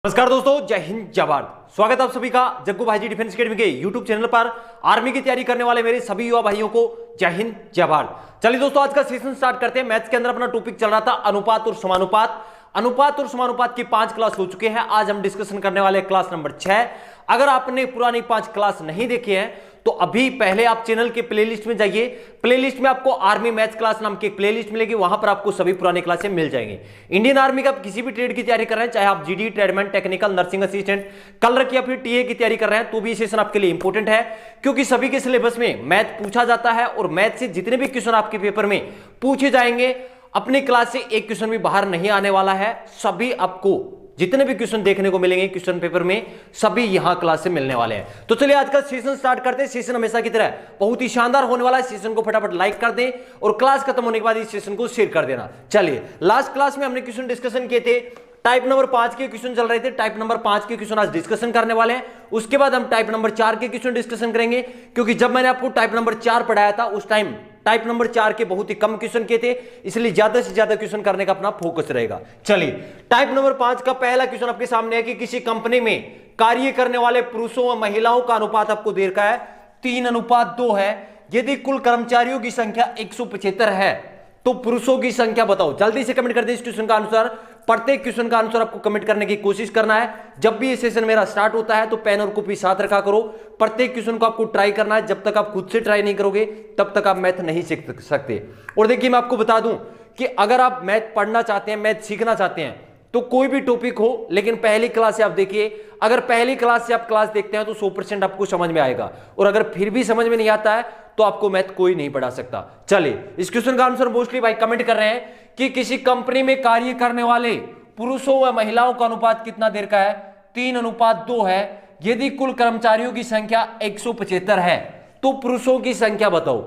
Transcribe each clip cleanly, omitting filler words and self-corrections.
नमस्कार दोस्तों, जय हिंद जय भारत। स्वागत है आप सभी का जग्गू भाई जी डिफेंस एकेडमी के यूट्यूब चैनल पर। आर्मी की तैयारी करने वाले मेरे सभी युवा भाइयों को जय हिंद जय भारत। चलिए दोस्तों, आज का सेशन स्टार्ट करते हैं। मैथ्स के अंदर अपना टॉपिक चल रहा था अनुपात और समानुपात। अनुपात और समानुपात की 5 क्लास हो चुके हैं। आज हम डिस्कशन करने वाले क्लास नंबर 6। अगर आपने पुरानी 5 क्लास नहीं देखी है तो अभी पहले आप चैनल के प्लेलिस्ट में जाइए। प्लेलिस्ट में आपको आर्मी मैथ्स क्लास नाम की एक प्लेलिस्ट मिलेगी, वहां पर आपको सभी पुरानी क्लासें मिल जाएंगी। इंडियन आर्मी का आप किसी भी ट्रेड की तैयारी कर रहे हैं, चाहे आप GD, tradesman, technical, nursing assistant, colour की या फिर टीए की तैयारी कर रहे हैं, तो भी ये सेशन आपके लिए इंपॉर्टेंट है, क्योंकि सभी के सिलेबस में मैथ पूछा जाता है और मैथ से जितने भी क्वेश्चन आपके पेपर में पूछे जाएंगे, अपनी क्लास से एक क्वेश्चन भी बाहर नहीं आने वाला है। सभी आपको जितने भी क्वेश्चन देखने को मिलेंगे क्वेश्चन पेपर में, सभी यहां क्लास से मिलने वाले हैं। तो चलिए आज का सेशन स्टार्ट करते हैं। सेशन हमेशा की तरह बहुत ही शानदार होने वाला है। सेशन को फटाफट लाइक कर दें और क्लास खत्म होने के बाद इस सेशन को शेयर कर देना। चलिए, लास्ट क्लास में हमने क्वेश्चन डिस्कशन किए थे। टाइप नंबर 5 के क्वेश्चन चल रहे थे। टाइप नंबर 5 के क्वेश्चन आज डिस्कशन करने वाले हैं। उसके बाद हम टाइप नंबर 4 के क्वेश्चन डिस्कशन करेंगे, क्योंकि जब मैंने आपको टाइप नंबर 4 पढ़ाया था उस टाइम टाइप नंबर 4 के बहुत ही कम क्वेश्चन किए थे, इसलिए ज्यादा से ज्यादा क्वेश्चन करने का अपना फोकस रहेगा। चलिए, टाइप नंबर 5 का पहला क्वेश्चन आपके सामने है कि किसी कंपनी में कार्य करने वाले पुरुषों और महिलाओं का अनुपात आपको दे रखा है 3:2 है। यदि कुल कर्मचारियों की संख्या 175 है तो पुरुषों की संख्या बताओ। जल्दी से कमेंट कर दे इस क्वेश्चन का आंसर। प्रत्येक क्वेश्चन का आंसर आपको कमेंट करने की कोशिश करना है। जब भी ये सेशन मेरा स्टार्ट होता है तो पेन और कॉपी साथ रखा करो। प्रत्येक क्वेश्चन को आपको ट्राई करना है। जब तक आप खुद से ट्राई नहीं करोगे तब तक आप मैथ नहीं सीख सकते। और देखिए, मैं आपको बता दूं कि अगर आप मैथ पढ़ना चाहते हैं, मैथ सीखना चाहते हैं, तो कोई भी टॉपिक हो, लेकिन पहली क्लास से आप देखिए। अगर पहली क्लास से आप क्लास देखते हैं तो 100% आपको समझ में आएगा, और अगर फिर भी समझ में नहीं आता है तो आपको मैथ कोई नहीं पढ़ा सकता। चलिए, इस क्वेश्चन का आंसर मोस्टली भाई कमेंट कर रहे हैं कि किसी कंपनी में कार्य करने वाले पुरुषों व महिलाओं का अनुपात कितना देर का है? 3:2 है। यदि कुल कर्मचारियों की संख्या 175 है तो पुरुषों की संख्या बताओ।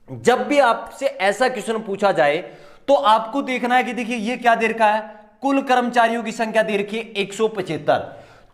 जब भी आपसे ऐसा क्वेश्चन पूछा जाए तो आपको देखना है कि देखिए ये क्या दे रखा है, कुल कर्मचारियों की संख्या दे रखी है 175।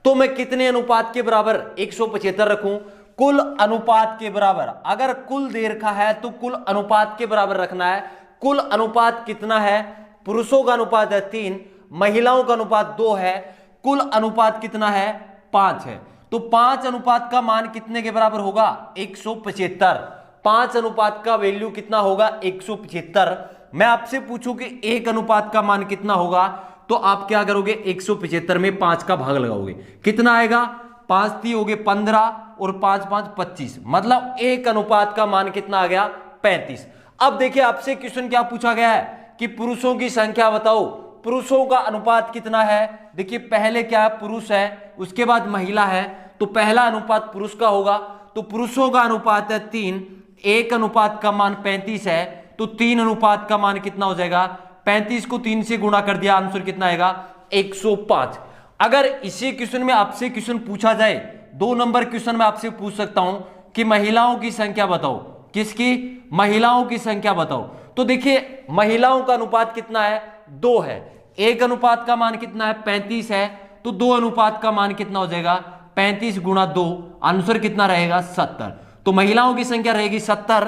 तो मैं कितने अनुपात के बराबर 175 रखूं? कुल अनुपात के बराबर। अगर कुल दे रखा है तो कुल अनुपात के बराबर रखना है। कुल अनुपात कितना है? पुरुषों का अनुपात है 3, महिलाओं का अनुपात 2 है। कुल अनुपात कितना है? 5 है। तो 5 अनुपात का मान कितने के बराबर होगा? 175। 5 अनुपात का वैल्यू कितना होगा? 175। मैं आपसे पूछूं कि 1 अनुपात का मान कितना होगा, तो आप क्या करोगे? 175 में 5 का भाग लगाओगे। कितना आएगा? 5 3 हो गए 15 और 5 5 25, मतलब 1 अनुपात का मान कितना आ गया? 35। अब देखिए, आपसे क्वेश्चन क्या पूछा गया है कि पुरुषों की संख्या बताओ। पुरुषों का अनुपात कितना है? देखिए, पहले क्या है? पुरुष है, उसके बाद महिला है, तो पहला अनुपात पुरुष का होगा। तो पुरुषों का अनुपात है 3, 1 अनुपात का मान 35 है, तो 3 अनुपात का मान कितना हो जाएगा? 35 को 3 से गुणा कर दिया, आंसर कितना आएगा? 105। अगर इसी क्वेश्चन में आपसे क्वेश्चन पूछा जाए, 2 नंबर क्वेश्चन में आपसे पूछ सकता हूं कि महिलाओं की संख्या बताओ। किसकी? महिलाओं की संख्या बताओ। तो देखिए, महिलाओं का अनुपात कितना है? 2 है। 1 अनुपात का मान कितना है? 35 है, तो 2 अनुपात का मान कितना हो जाएगा? 35 गुणा 2, आंसर कितना रहेगा? 70। तो महिलाओं की संख्या रहेगी 70,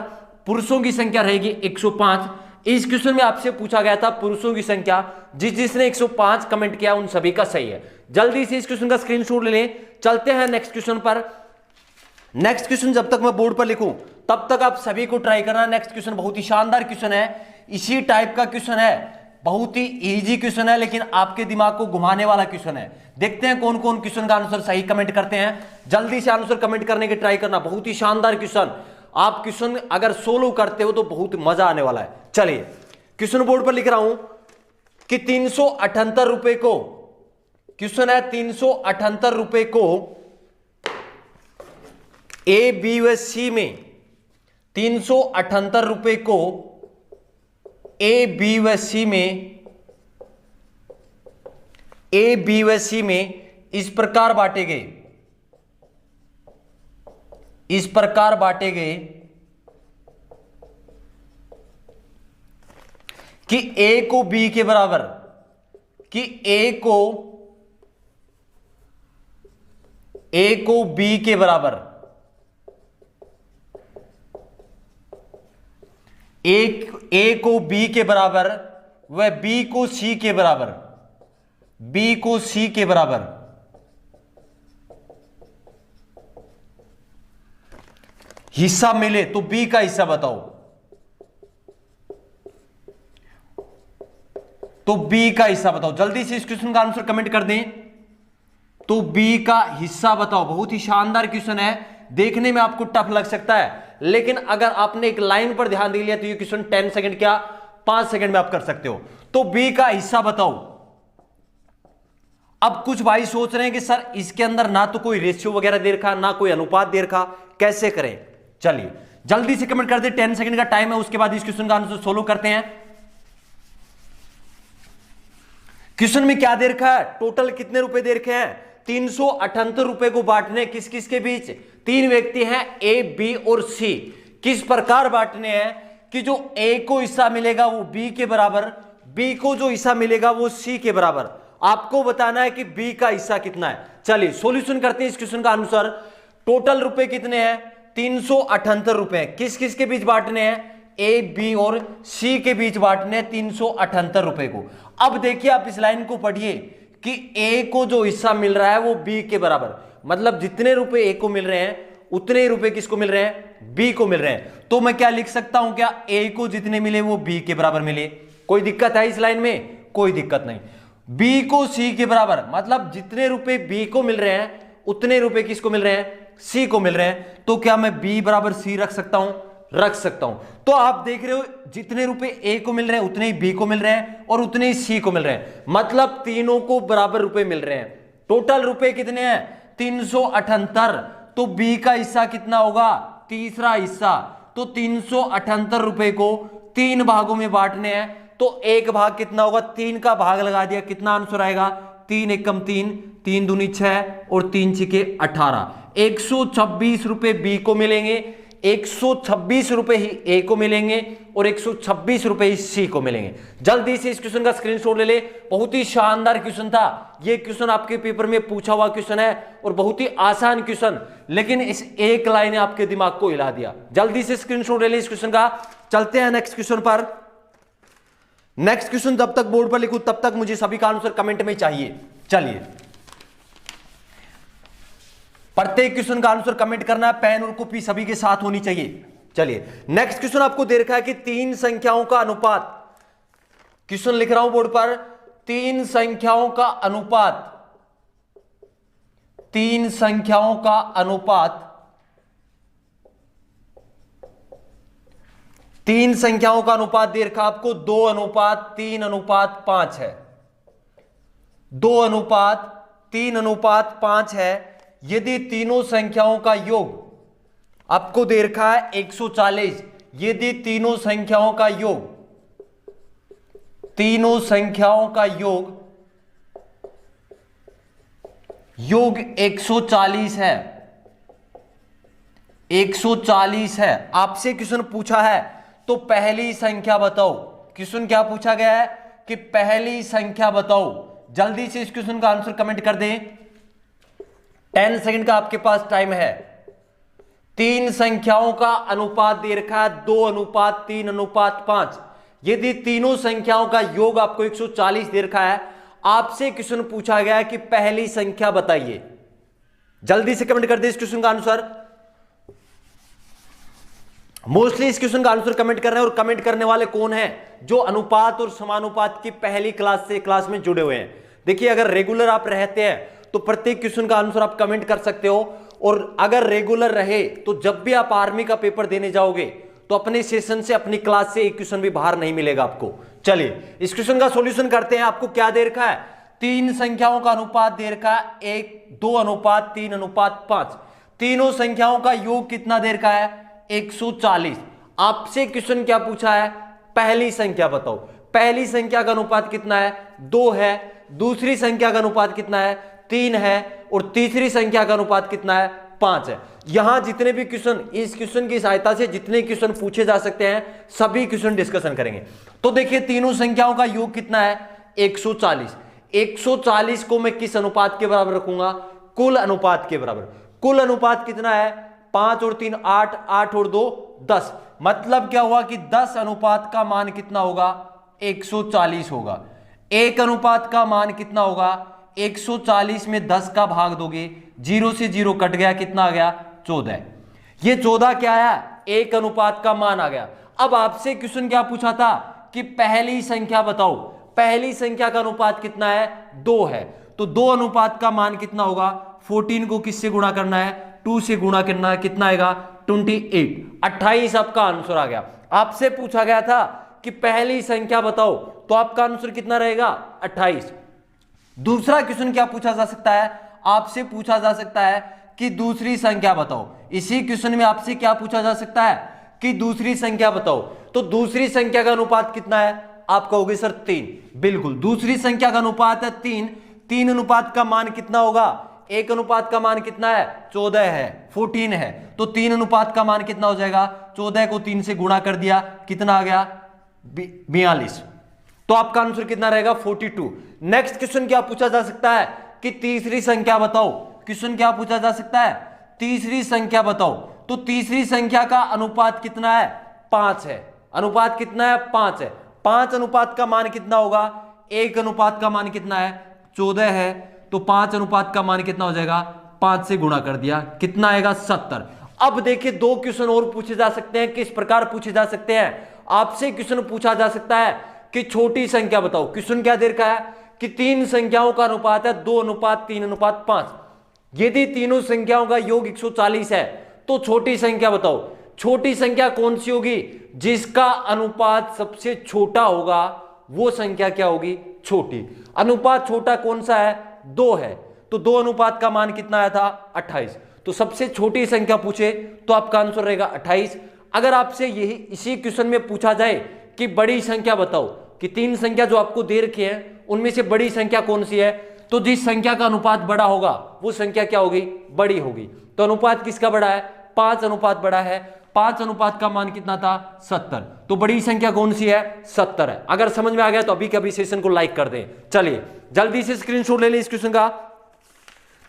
पुरुषों की संख्या रहेगी 105। इस क्वेश्चन में आपसे पूछा गया था पुरुषों की संख्या। जिसने 105 कमेंट किया उन सभी का सही है। जल्दी से इस क्वेश्चन का स्क्रीनशॉट ले लें। चलते हैं नेक्स्ट क्वेश्चन पर। नेक्स्ट क्वेश्चन जब तक मैं बोर्ड पर लिखूं तब तक आप सभी को ट्राई करना। नेक्स्ट क्वेश्चन बहुत ही शानदार क्वेश्चन है, इसी टाइप का क्वेश्चन है, बहुत ही इजी क्वेश्चन है, लेकिन आपके दिमाग को घुमाने वाला क्वेश्चन है। देखते हैं कौन कौन क्वेश्चन का आंसर सही कमेंट करते हैं। जल्दी से आंसर कमेंट करने की ट्राई करना। बहुत ही शानदार क्वेश्चन, आप क्वेश्चन अगर सोल्व करते हो तो बहुत मजा आने वाला है। चलिए, क्वेश्चन बोर्ड पर लिख रहा हूं कि 378 रुपए को, क्वेश्चन है 378 रुपए को ए बी व सी में, 378 रुपए को ए बी व सी में, ए बी व सी में इस प्रकार बांटे गए, इस प्रकार बांटे गए कि ए को बी के बराबर, कि ए को बी के बराबर, ए को बी के बराबर व बी को सी के बराबर, बी को सी के बराबर हिस्सा मिले तो बी का हिस्सा बताओ, तो बी का हिस्सा बताओ। जल्दी से इस क्वेश्चन का आंसर कमेंट कर दें। तो बी का हिस्सा बताओ। बहुत ही शानदार क्वेश्चन है, देखने में आपको टफ लग सकता है, लेकिन अगर आपने एक लाइन पर ध्यान दे लिया तो ये क्वेश्चन 10 सेकंड क्या 5 सेकंड में आप कर सकते हो। तो बी का हिस्सा बताओ। अब कुछ भाई सोच रहे हैं कि सर इसके अंदर ना तो कोई रेशियो वगैरह दे रखा, ना कोई अनुपात दे रखा, कैसे करें। चलिए जल्दी से कमेंट कर दे, 10 सेकंड का टाइम है, उसके बाद इस क्वेश्चन का आंसर सोल्व करते हैं। क्वेश्चन में क्या दे रखा है, टोटल कितने रुपए दे रखे हैं, 378 रुपए को बांटने किस किस के बीच, 3 व्यक्ति हैं ए बी और सी। किस प्रकार बांटने हैं कि जो ए को हिस्सा मिलेगा वो बी के बराबर, बी को जो हिस्सा मिलेगा वो सी के बराबर। आपको बताना है कि बी का हिस्सा कितना है। चलिए सॉल्यूशन करते हैं इस क्वेश्चन का अनुसार। टोटल रुपए कितने हैं, 378 रुपए। किस किस के बीच बांटने हैं, ए बी और सी के बीच बांटने 378 रुपए को। अब देखिए आप इस लाइन को पढ़िए कि ए को जो हिस्सा मिल रहा है वो बी के बराबर, मतलब जितने रुपए ए को मिल रहे हैं उतने ही रुपए किसको मिल रहे हैं, बी को मिल रहे हैं। तो मैं क्या लिख सकता हूं, क्या ए को जितने मिले वो बी के बराबर मिले। कोई दिक्कत है इस लाइन में, कोई दिक्कत नहीं। बी को सी के बराबर, मतलब जितने रुपए बी को मिल रहे हैं उतने रुपए किसको मिल रहे हैं, सी को मिल रहे हैं। तो क्या मैं बी बराबर सी रख सकता हूं, रख सकता हूं। तो आप देख रहे हो जितने रुपए ए को मिल रहे हैं उतने ही बी को मिल रहे हैं और उतने ही सी को मिल रहे हैं, मतलब तीनों को बराबर रुपए मिल रहे हैं। टोटल रुपए कितने हैं, 378। तो बी का हिस्सा कितना होगा, तीसरा हिस्सा। तो 378 रुपए को 3 भागों में बांटने हैं, तो एक भाग कितना होगा, 3 का भाग लगा दिया, कितना आंसर आएगा, 3 एकम 3, 3 दूनी 6 और 3 छिके 18। 126 रुपए बी को मिलेंगे, 126 रुपए ही ए को मिलेंगे और 126 रुपए ही सी को मिलेंगे। जल्दी से इस क्वेश्चन का स्क्रीनशॉट ले ले। बहुत ही शानदार क्वेश्चन था ये। क्वेश्चन आपके पेपर में पूछा हुआ क्वेश्चन है और बहुत ही आसान क्वेश्चन, लेकिन इस एक लाइन ने आपके दिमाग को हिला दिया। जल्दी से स्क्रीनशॉट ले ले इस क्वेश्चन का। चलते हैं नेक्स्ट क्वेश्चन पर। नेक्स्ट क्वेश्चन जब तक बोर्ड पर लिखूं तब तक मुझे सभी का आंसर कमेंट में चाहिए। चलिए प्रत्येक क्वेश्चन का आंसर कमेंट करना है, पेन और कॉपी सभी के साथ होनी चाहिए। चलिए नेक्स्ट क्वेश्चन आपको दे रखा है कि 3 संख्याओं का अनुपात। क्वेश्चन लिख रहा हूं बोर्ड पर, 3 संख्याओं का अनुपात, 3 संख्याओं का अनुपात, 3 संख्याओं का अनुपात दे रखा आपको 2:3:5 है। 2:3:5 है। यदि तीनों संख्याओं का योग आपको दे रखा है 140, यदि तीनों संख्याओं का योग, तीनों संख्याओं का योग 140 है, 140 है। आपसे क्वेश्चन पूछा है तो पहली संख्या बताओ। क्वेश्चन क्या पूछा गया है कि पहली संख्या बताओ। जल्दी से इस क्वेश्चन का आंसर कमेंट कर दें। 10 सेकंड का आपके पास टाइम है। 3 संख्याओं का अनुपात दे रखा है 2:3:5। यदि तीनों संख्याओं का योग आपको 140 दे रखा है, आपसे क्वेश्चन पूछा गया है कि पहली संख्या बताइए। जल्दी से कमेंट कर दे इस क्वेश्चन का आंसर। मोस्टली इस क्वेश्चन का आंसर कमेंट कर रहे हैं, और कमेंट करने वाले कौन हैं, जो अनुपात और समानुपात की पहली क्लास में जुड़े हुए हैं। देखिए अगर रेगुलर आप रहते हैं तो प्रत्येक क्वेश्चन का आंसर आप कमेंट कर सकते हो, और अगर रेगुलर रहे तो जब भी आप आर्मी का पेपर देने जाओगे तो अपने सेशन से, अपनी क्लास से एक क्वेश्चन भी बाहर नहीं मिलेगा आपको। चलिए इस क्वेश्चन का सॉल्यूशन करते हैं। आपको क्या दे रखा है, 3 संख्याओं का अनुपात दे रखा है 2:3:5। तीनों संख्याओं का योग कितना दे रखा है, 140। आपसे क्वेश्चन क्या पूछा है, पहली संख्या बताओ। पहली संख्या का अनुपात कितना है, 2 है। दूसरी संख्या का अनुपात कितना है, 3 है। और तीसरी संख्या का अनुपात कितना है, 5 है। यहां जितने भी क्वेश्चन, इस क्वेश्चन की सहायता से जितने क्वेश्चन पूछे जा सकते हैं सभी क्वेश्चन डिस्कशन करेंगे। तो देखिए तीनों संख्याओं का योग कितना है, 140। 140 को मैं किस अनुपात के बराबर रखूंगा, कुल अनुपात के बराबर। कुल अनुपात कितना है, 5 और 3 8, 8 और 2 10। मतलब क्या हुआ कि 10 अनुपात का मान कितना होगा, 140 होगा। एक अनुपात का मान कितना होगा, 140 में 10 का भाग दोगे, 0 से 0 कट गया, कितना आ गया, 14। ये 14 क्या आया, 1 अनुपात का मान आ गया। अब आपसे क्वेश्चन क्या पूछा था कि पहली संख्या बताओ, पहली संख्या का अनुपात कितना है, 2 है, तो 2 अनुपात का मान कितना होगा, 14 को किससे गुणा करना है, 2 से गुणा करना है, कितना आएगा 28, 28 आपका आंसर आ गया। आपसे पूछा गया था कि पहली संख्या बताओ, तो आपका आंसर कितना रहेगा 28। दूसरा क्वेश्चन क्या पूछा जा सकता है, आपसे पूछा जा सकता है कि दूसरी संख्या बताओ। इसी क्वेश्चन में आपसे क्या पूछा जा सकता है कि दूसरी संख्या बताओ, तो दूसरी संख्या का अनुपात कितना है, आप कहोगे सर 3, बिल्कुल दूसरी संख्या का अनुपात है 3। 3 अनुपात का मान कितना होगा, 1 अनुपात का मान कितना है, 14 है, 14 है, तो 3 अनुपात का मान कितना हो जाएगा, 14 को 3 से गुणा कर दिया, कितना आ गया 42, तो आपका आंसर कितना रहेगा 42। नेक्स्ट क्वेश्चन क्या पूछा जा सकता है कि तीसरी संख्या बताओ। क्वेश्चन क्या पूछा जा सकता है, तीसरी संख्या बताओ, तो तीसरी संख्या का अनुपात कितना है, 5 है, अनुपात कितना है 5 है। 5 अनुपात का मान कितना होगा, 1 अनुपात का मान कितना है 14 है, तो 5 अनुपात का मान कितना हो जाएगा, 5 से गुणा कर दिया, कितना आएगा 70। अब देखिए 2 क्वेश्चन और पूछे जा सकते हैं, किस प्रकार पूछे जा सकते हैं। आपसे क्वेश्चन पूछा जा सकता है कि छोटी संख्या बताओ। क्वेश्चन क्या दे रखा है कि 3 संख्याओं का अनुपात है 2 अनुपात 3 अनुपात 5। यदि तीनों संख्याओं का योग 140 है तो छोटी संख्या बताओ। छोटी संख्या कौन सी होगी, जिसका अनुपात सबसे छोटा होगा वो संख्या क्या होगी, छोटी। अनुपात छोटा कौन सा है, 2 है, तो 2 अनुपात का मान कितना आया था 28, तो सबसे छोटी संख्या पूछे तो आपका आंसर रहेगा 28। अगर आपसे यही इसी क्वेश्चन में पूछा जाए कि बड़ी संख्या बताओ, कि 3 संख्या जो आपको दे रखी है उनमें से बड़ी संख्या कौन सी है, तो जिस संख्या का अनुपात बड़ा होगा वो संख्या क्या होगी, बड़ी होगी। तो अनुपात किसका बड़ा है, 5 अनुपात बड़ा है। 5 अनुपात का मान कितना था 70, तो बड़ी संख्या कौन सी है 70 है। अगर समझ में आ गया तो अभी के अभी सेशन को लाइक कर दें। चलिए जल्दी से स्क्रीनशॉट ले लें इस क्वेश्चन का।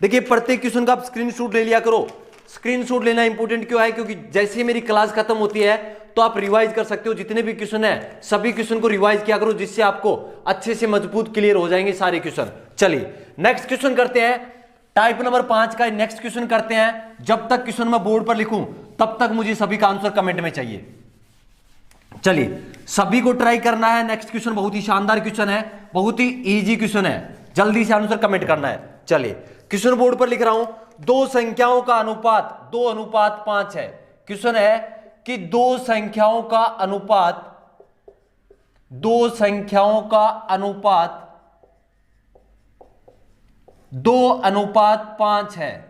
देखिए प्रत्येक क्वेश्चन का आप स्क्रीनशॉट ले लिया करो। स्क्रीनशॉट लेना इंपॉर्टेंट क्यों है, क्योंकि जैसे ही मेरी क्लास खत्म होती है तो आप रिवाइज कर सकते हो। जितने भी क्वेश्चन है सभी क्वेश्चन को रिवाइज किया करो, जिससे आपको अच्छे से मजबूत क्लियर हो जाएंगे सारे क्वेश्चन। चलिए नेक्स्ट क्वेश्चन करते हैं, टाइप नंबर 5 का नेक्स्ट क्वेश्चन करते हैं। जब तक क्वेश्चन मैं बोर्ड पर लिखूं तब तक मुझे सभी का आंसर कमेंट में चाहिए। चलिए सभी को ट्राई करना है। नेक्स्ट क्वेश्चन बहुत ही शानदार क्वेश्चन है, बहुत ही इजी क्वेश्चन है, जल्दी से आंसर कमेंट करना है। चलिए क्वेश्चन बोर्ड पर लिख रहा हूं, 2 संख्याओं का अनुपात 2 अनुपात 5 है। क्वेश्चन है कि 2 संख्याओं का अनुपात 2 संख्याओं का अनुपात 2 अनुपात 5 है,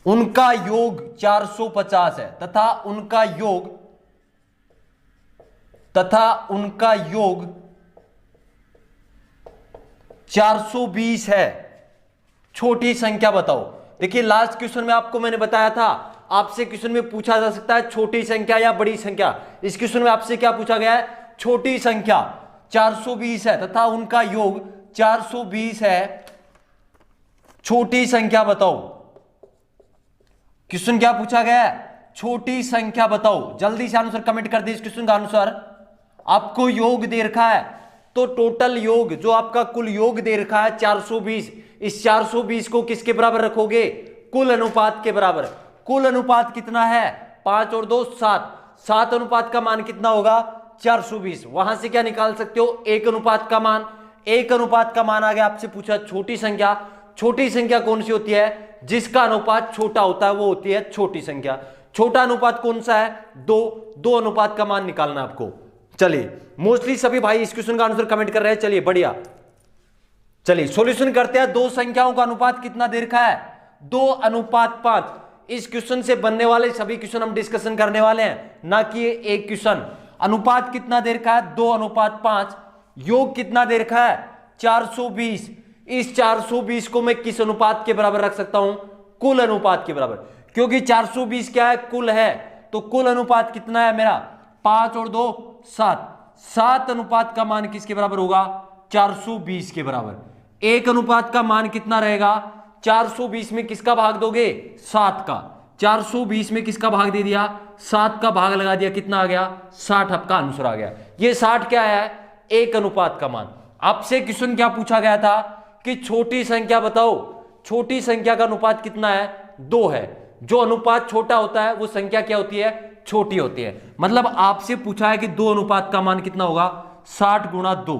उनका योग 450 है तथा उनका योग 420 है। छोटी संख्या बताओ। देखिए लास्ट क्वेश्चन में आपको मैंने बताया था, आपसे क्वेश्चन में पूछा जा सकता है छोटी संख्या या बड़ी संख्या। इस क्वेश्चन में आपसे क्या पूछा गया है, छोटी संख्या 420 है तथा उनका योग 420 है, छोटी संख्या बताओ। क्वेश्चन क्या पूछा गया है, छोटी संख्या बताओ। जल्दी से आंसर कमेंट कर दे इस क्वेश्चन का आंसर। आपको योग दे रखा है तो टोटल योग जो आपका कुल योग दे रखा है 420, इस 420 को किसके बराबर रखोगे, कुल अनुपात के बराबर। कुल अनुपात कितना है, 5 और 2 7, 7 अनुपात का मान कितना होगा 420। वहां से क्या निकाल सकते हो, 1 अनुपात का मान। 1 अनुपात का मान आ गया। आपसे पूछा छोटी संख्या, छोटी संख्या कौन सी होती है, जिसका अनुपात छोटा होता है वो होती है छोटी संख्या। छोटा अनुपात कौन सा है, 2 अनुपात का मान निकालना आपको। चलिए मोस्टली सभी भाई इस क्वेश्चन का आंसर कमेंट कर रहे हैं, चलिए बढ़िया। चलिए सॉल्यूशन करते हैं। 2 संख्याओं का अनुपात कितना दे रखा है, 2 अनुपात 5। इस क्वेश्चन से बनने वाले सभी क्वेश्चन हम डिस्कशन करने वाले हैं, ना कि एक क्वेश्चन। अनुपात कितना दे रखा है, 2 अनुपात 5। योग कितना दे रखा है 420। इस 420 को मैं किस अनुपात के बराबर रख सकता हूं, कुल अनुपात के बराबर, क्योंकि 420 क्या है, कुल है। तो कुल अनुपात कितना है मेरा, 5 और 2 7। 7 अनुपात का मान किसके बराबर होगा, 420 के बराबर। 1 अनुपात का मान कितना रहेगा, 420 में किसका भाग दोगे, 7 का। 420 में किसका भाग दे दिया, 7 का भाग लगा दिया, कितना आ गया 60। आपका आंसर आ गया। ये 60 क्या है, 1 अनुपात का मान। आपसे क्वेश्चन क्या पूछा गया था कि छोटी संख्या बताओ। छोटी संख्या का अनुपात कितना है, 2 है। जो अनुपात छोटा होता है वो संख्या क्या होती है, छोटी होती है। मतलब आपसे पूछा है कि 2 अनुपात का मान कितना होगा, 60 गुणा 2,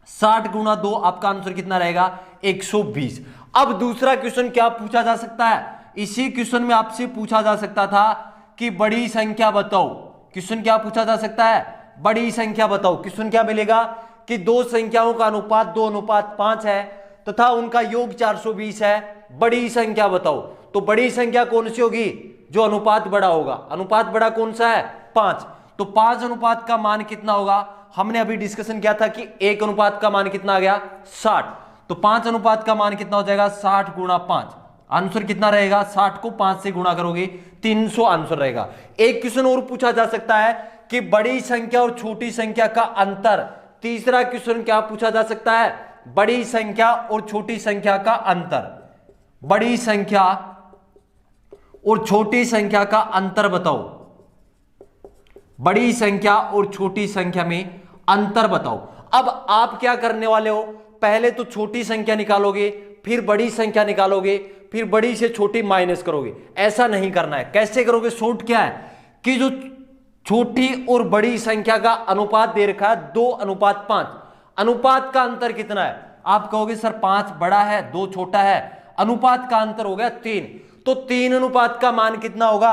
60 गुणा 2 आपका आंसर कितना रहेगा, 120। अब दूसरा क्वेश्चन क्या पूछा जा सकता है, इसी क्वेश्चन में आपसे पूछा जा सकता था कि बड़ी संख्या बताओ। क्वेश्चन क्या पूछा जा सकता है, बड़ी संख्या बताओ। क्वेश्चन क्या मिलेगा कि दो संख्याओं का अनुपात 2:5 है तथा उनका योग 420 है, बड़ी संख्या बताओ। तो बड़ी संख्या कौन सी होगी, जो अनुपात बड़ा होगा। अनुपात बड़ा कौन सा है, 5। तो 5 अनुपात का मान कितना होगा, हमने अभी डिस्कशन किया था कि 1 अनुपात का मान कितना आ गया, 60। तो 5 अनुपात का मान कितना हो जाएगा, 60 गुणा 5। आंसर कितना रहेगा, 60 को 5 से गुणा करोगे 300 आंसर रहेगा। एक क्वेश्चन और पूछा जा सकता है कि बड़ी संख्या और छोटी संख्या का अंतर। तीसरा क्वेश्चन क्या पूछा जा सकता है, बड़ी संख्या और छोटी संख्या का अंतर। बड़ी संख्या और छोटी संख्या का अंतर बताओ। बड़ी संख्या और छोटी संख्या में अंतर बताओ। अब आप क्या करने वाले हो, पहले तो छोटी संख्या निकालोगे, फिर बड़ी संख्या निकालोगे, फिर बड़ी से छोटी माइनस करोगे। ऐसा नहीं करना है। कैसे करोगे, शॉर्ट क्या है कि जो छोटी और बड़ी संख्या का अनुपात दे रखा है 2:5, अनुपात का अंतर कितना है। आप कहोगे सर 5 बड़ा है 2 छोटा है, अनुपात का अंतर हो गया 3। तो 3 अनुपात का मान कितना होगा,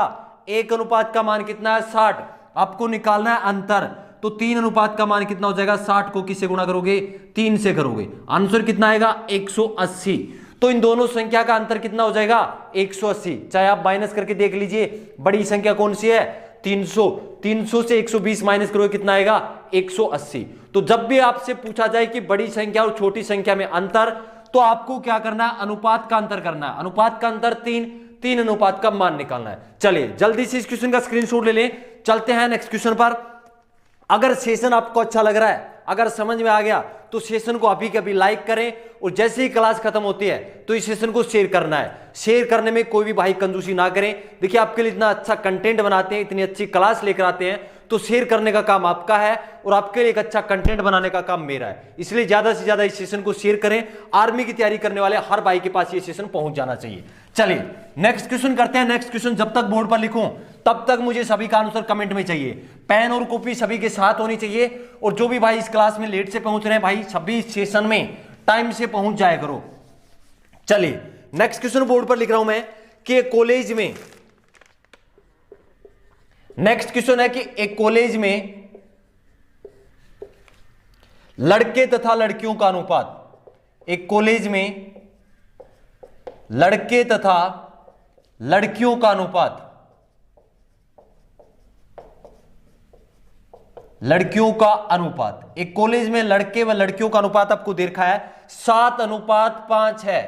1 अनुपात का मान कितना है, 60। आपको निकालना है अंतर। तो 3 अनुपात का मान कितना हो जाएगा, 60 को किससे गुणा करोगे, 3 से करोगे। आंसर कितना आएगा, 180। तो इन दोनों संख्या का अंतर कितना हो जाएगा, 180। चाहे आप माइनस करके देख लीजिए, बड़ी संख्या कौन सी है, 300। 300 से 120 माइनस करोगे कितना आएगा, 180। तो जब भी आपसे पूछा जाए कि बड़ी संख्या और छोटी संख्या में अंतर, तो आपको क्या करना है, अनुपात का अंतर करना है। अनुपात का अंतर 3 अनुपात का मान निकालना है। चलिए जल्दी से इस क्वेश्चन का स्क्रीनशॉट ले लें, चलते हैं नेक्स्ट क्वेश्चन पर। अगर सेशन आपको अच्छा लग रहा है, अगर समझ में आ गया, तो सेशन को अभी के अभी लाइक करें और जैसे ही क्लास खत्म होती है तो इस सेशन को शेयर करना है। शेयर करने में कोई भी भाई कंजूसी ना करें। देखिए आपके लिए इतना अच्छा कंटेंट बनाते हैं, इतनी अच्छी क्लास लेकर आते हैं, तो शेयर करने का काम आपका है और आपके लिए एक अच्छा कंटेंट बनाने का काम मेरा है। इसलिए ज्यादा से ज्यादा इस सेशन को शेयर करें। आर्मी की तैयारी करने वाले हर भाई के पास ये सेशन पहुंच जाना चाहिए। चलिए नेक्स्ट क्वेश्चन करते हैं। नेक्स्ट क्वेश्चन जब तक बोर्ड पर लिखूं तब तक मुझे सभी का आंसर कमेंट में चाहिए। पेन और कॉपी सभी के साथ होनी चाहिए। और जो भी भाई इस क्लास में लेट से पहुंच रहे हैं, भाई सभी सेशन में टाइम से पहुंच जाया करो। चलिए नेक्स्ट क्वेश्चन बोर्ड पर लिख रहा हूं मैं कि कॉलेज में, नेक्स्ट क्वेश्चन है कि एक कॉलेज में लड़के तथा लड़कियों का अनुपात। एक कॉलेज में लड़के तथा लड़कियों का अनुपात, लड़कियों का अनुपात, एक कॉलेज में लड़के व लड़कियों का अनुपात आपको दे रखा है 7:5 है।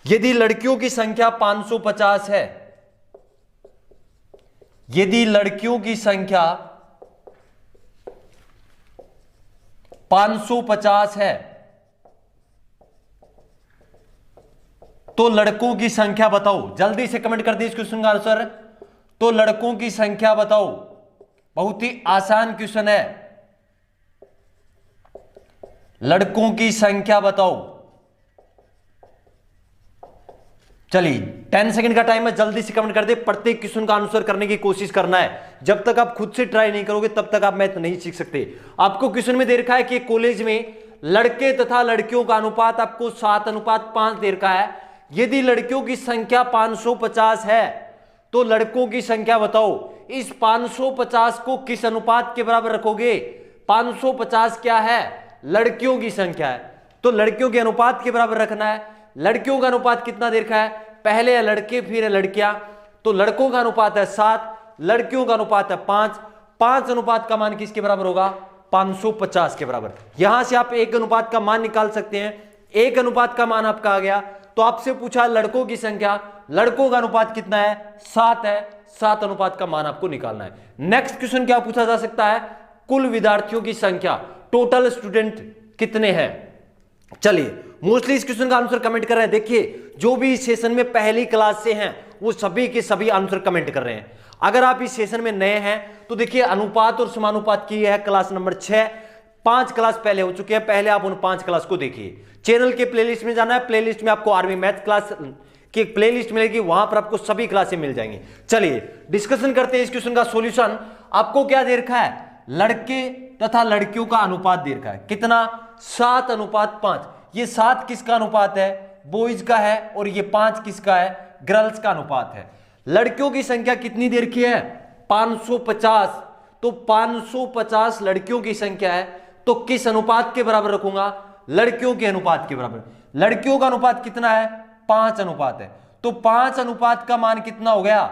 यदि लड़कियों की संख्या 550 है, यदि लड़कियों की संख्या 550 है तो लड़कों की संख्या बताओ। जल्दी से कमेंट कर दीजिए इस क्वेश्चन का आंसर। तो लड़कों की संख्या बताओ। बहुत ही आसान क्वेश्चन है। लड़कों की संख्या बताओ। चलिए 10 सेकंड का टाइम है, जल्दी से कमेंट कर दे। प्रत्येक क्वेश्चन का आंसर करने की कोशिश करना है। जब तक आप खुद से ट्राई नहीं करोगे तब तक आप मैथ नहीं सीख सकते। आपको क्वेश्चन में दे रखा है कि कॉलेज में लड़के तथा लड़कियों का अनुपात आपको 7:5 दे रखा है। यदि लड़कियों की संख्या 550 है तो लड़कों की संख्या बताओ। इस 550 को किस अनुपात के बराबर रखोगे। 550 क्या है, लड़कियों की संख्या है, तो लड़कियों के अनुपात के बराबर रखना है। लड़कियों का अनुपात कितना दे रखा है, पहले है लड़के फिर है लड़कियां, तो लड़कों का अनुपात है 7, लड़कियों का अनुपात है 5। 5 अनुपात का मान किसके बराबर होगा, 550 के बराबर। यहां से आप 1 अनुपात का मान निकाल सकते हैं। 1 अनुपात का मान आपका आ गया। तो आपसे पूछा लड़कों की संख्या, लड़कों का अनुपात कितना है, 7 है। 7 अनुपात का मान आपको निकालना है। नेक्स्ट क्वेश्चन क्या पूछा जा सकता है, कुल विद्यार्थियों की संख्या, टोटल स्टूडेंट कितने हैं। चलिए मोस्टली इस क्वेश्चन का आंसर कमेंट कर रहे हैं। देखिए जो भी इस सेशन में पहली क्लास से हैं वो सभी के सभी आंसर कमेंट कर रहे हैं। अगर आप इस सेशन में नए हैं तो देखिए अनुपात और समानुपात की है क्लास नंबर 6। 5 क्लास पहले हो चुके हैं, पहले आप उन 5 क्लास को देखिए। चैनल के प्लेलिस्ट में जाना है, प्लेलिस्ट में आपको आर्मी मैथ क्लास कि एक प्लेलिस्ट मिलेगी, वहां पर आपको सभी क्लासें मिल जाएंगी। चलिए डिस्कशन करते हैं इस क्वेश्चन का सॉल्यूशन। आपको क्या दे रखा है, लड़के तथा लड़कियों का अनुपात दे रखा है, कितना, 7:5। ये 7 किसका अनुपात है, बॉयज का है, और ये 5 किसका है, गर्ल्स का अनुपात है। लड़कियों की संख्या कितनी दे रखी है, 550। तो 550 लड़कियों की संख्या है, तो किस अनुपात के बराबर रखूंगा, लड़कियों के अनुपात के बराबर। लड़कियों का अनुपात कितना है, 5 अनुपात है, तो 5 अनुपात का मान कितना हो गया,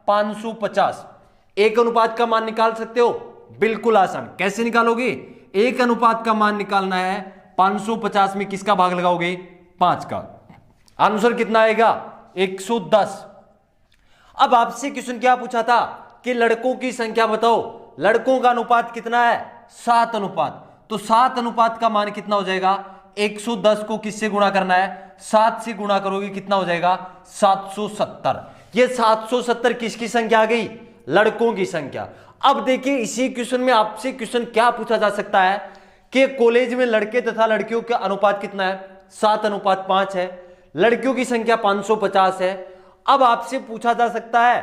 550। एक अनुपात का मान निकाल सकते हो, बिल्कुल आसान। कैसे निकालोगे, एक अनुपात का मान निकालना है, 550 में किसका भाग लगाओगे, 5 का। आंसर कितना आएगा, 110। अब आपसे क्वेश्चन क्या पूछा था कि लड़कों की संख्या बताओ, लड़कों का अनुपात कितना है, 7 अनुपात। तो 7 अनुपात का मान कितना हो जाएगा, 110 को किससे गुणा करना है, 7 से गुणा करोगे, कितना हो जाएगा, 770। ये 770 किसकी संख्या आ गई, लड़कों की संख्या। अब देखिए इसी क्वेश्चन में आपसे क्वेश्चन क्या पूछा जा सकता है कि कॉलेज में लड़के तथा लड़कियों का अनुपात कितना है, 7:5 है, लड़कियों की संख्या 550 है। अब आपसे पूछा जा सकता है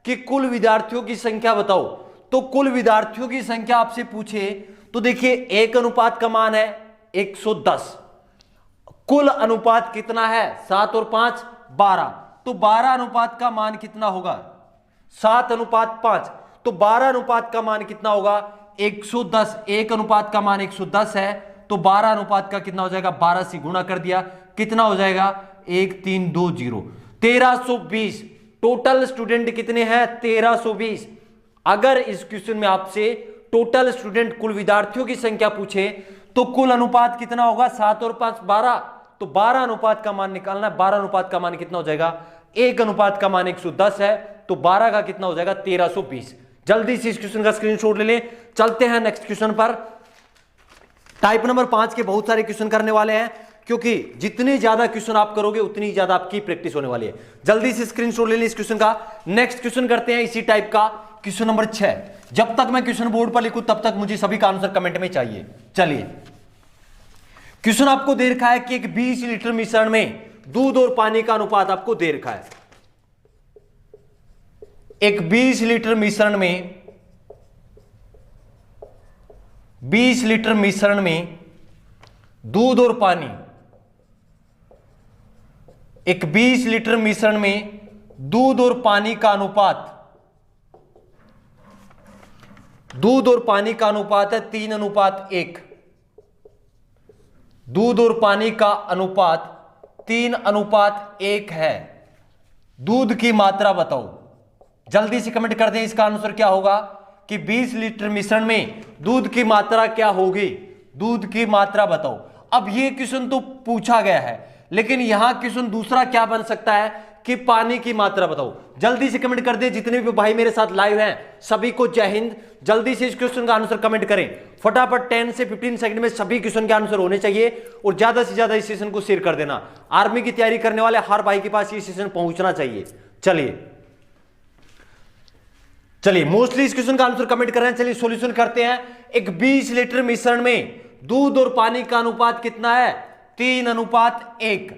कि कुल विद्यार्थियों की संख्या बताओ। तो कुल विद्यार्थियों की संख्या आपसे पूछे तो देखिए एक अनुपात का मान है 110, कुल अनुपात कितना है, 7 और 5 12, तो 12 अनुपात का मान कितना होगा, 7:5, तो 12 अनुपात का मान कितना होगा, 110। एक अनुपात का मान 110 है, तो 12 अनुपात का कितना हो जाएगा, 12 से गुणा कर दिया, कितना हो जाएगा, 1320, 1320। टोटल स्टूडेंट कितने हैं, 1320। अगर इस क्वेश्चन में आपसे टोटल स्टूडेंट कुल विद्यार्थियों की संख्या पूछे तो कुल अनुपात कितना होगा, 7 और 5 12, तो 12 अनुपात का मान निकालना है। 12 अनुपात का मान कितना हो जाएगा, एक अनुपात का मान 110 है, तो 12 का कितना हो जाएगा, 1320। जल्दी से इस क्वेश्चन का स्क्रीनशॉट ले लें। चलते हैं नेक्स्ट क्वेश्चन पर। टाइप नंबर 5 के बहुत सारे क्वेश्चन करने वाले हैं, क्योंकि जितने ज्यादा क्वेश्चन आप करोगे उतनी ज्यादा आपकी प्रैक्टिस होने वाली है। जल्दी से स्क्रीनशॉट ले लें इस क्वेश्चन का। नेक्स्ट क्वेश्चन करते हैं इसी टाइप का, क्वेश्चन नंबर 6। जब तक मैं क्वेश्चन बोर्ड पर लिखूं तब तक मुझे सभी का आंसर कमेंट में चाहिए। चलिए क्वेश्चन आपको दे रखा है कि एक 20 लीटर मिश्रण में दूध और पानी का अनुपात आपको दे रखा है। एक 20 लीटर मिश्रण में 20 लीटर मिश्रण में दूध और पानी, एक 20 लीटर मिश्रण में दूध और पानी का अनुपात, दूध और पानी का अनुपात है 3:1। दूध और पानी का अनुपात 3:1 है। दूध की मात्रा बताओ। जल्दी से कमेंट कर दें, इसका आंसर क्या होगा कि 20 लीटर मिश्रण में दूध की मात्रा क्या होगी, दूध की मात्रा बताओ। अब ये क्वेश्चन तो पूछा गया है, लेकिन यहां क्वेश्चन दूसरा क्या बन सकता है कि पानी की मात्रा बताओ। जल्दी से कमेंट कर दे, जितने भी भाई मेरे साथ लाइव हैं सभी को जय हिंद। जल्दी से इस क्वेश्चन का आंसर कमेंट करें फटाफट। 10 से 15 सेकंड में सभी क्वेश्चन के आंसर होने चाहिए, और ज्यादा से ज्यादा इस सेशन को शेयर कर देना। आर्मी की तैयारी करने वाले हर भाई के पास ये सेशन पहुंचना चाहिए। चलिए मोस्टली इस क्वेश्चन का आंसर कमेंट कर रहे हैं। चलिए सॉल्यूशन करते हैं। एक 20 लीटर मिश्रण में दूध और पानी का अनुपात कितना है, 3:1।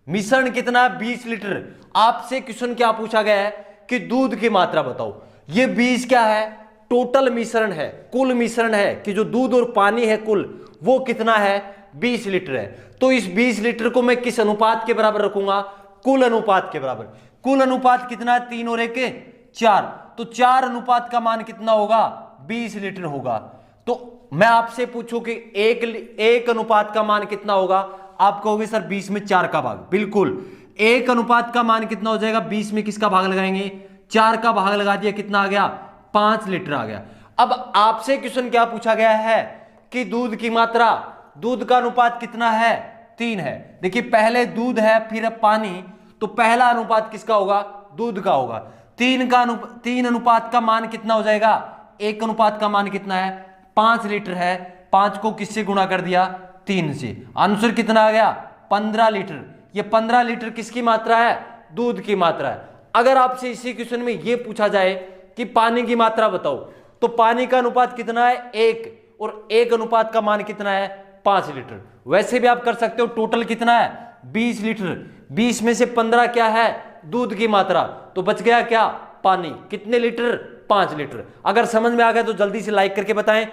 मिश्रण कितना है, 20 लीटर। आपसे क्वेश्चन क्या पूछा गया है कि दूध की मात्रा बताओ। ये 20 क्या है, टोटल मिश्रण है, कुल मिश्रण है, कि जो दूध और पानी है कुल वो कितना है, 20 लीटर है। तो इस 20 लीटर को मैं किस अनुपात के बराबर रखूंगा, कुल अनुपात के बराबर। कुल अनुपात कितना है, 3 और 1 4, तो 4 अनुपात का मान कितना होगा, 20 लीटर होगा। तो मैं आपसे पूछूं कि एक अनुपात का मान कितना होगा, आप कहोगे सर 20 में 4 का भाग। बिल्कुल, एक अनुपात का मान कितना हो जाएगा, 20 में किसका भाग लगाएंगे, 4 का भाग लगा दिया, कितना आ गया, 5 लीटर आ गया। अब आपसे क्वेश्चन क्या पूछा गया है कि दूध की मात्रा, दूध का अनुपात कितना है, 3 है। देखिए पहले दूध है फिर पानी, तो पहला अनुपात किसका होगा, दूध का होगा। 3 अनुपात का मान कितना हो जाएगा, एक अनुपात का मान कितना है, 5 लीटर है। 5 को किससे गुणा कर दिया, 3 से। आंसर कितना आ गया, 15 लीटर। ये 15 लीटर किसकी मात्रा है, दूध की मात्रा है। अगर आपसे इसी क्वेश्चन में यह पूछा जाए कि पानी की मात्रा बताओ, तो पानी का अनुपात कितना है, 1, और एक अनुपात का मान कितना है, 5 लीटर। वैसे भी आप कर सकते हो, टोटल कितना है, 20 लीटर। 20 में से 15 क्या है, दूध की मात्रा, तो बच गया क्या, पानी। कितने लीटर, 5 लीटर। अगर समझ में आ गया तो जल्दी से लाइक करके बताएं।